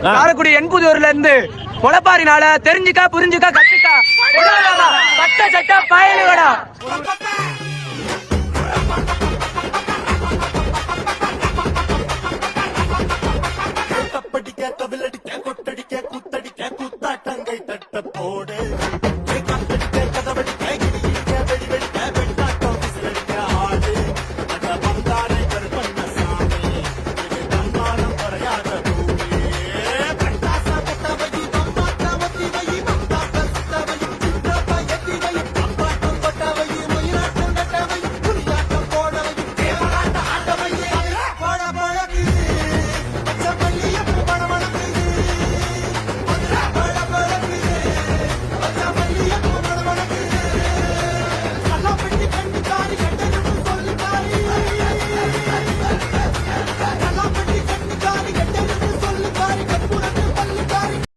காரைக்குடி எண்புதூர்ல இருந்து முளப்பாரினால தெரிஞ்சுக்கா புரிஞ்சுக்கா கத்துக்கா பட்ட சட்ட பயலுகடா. படிக்க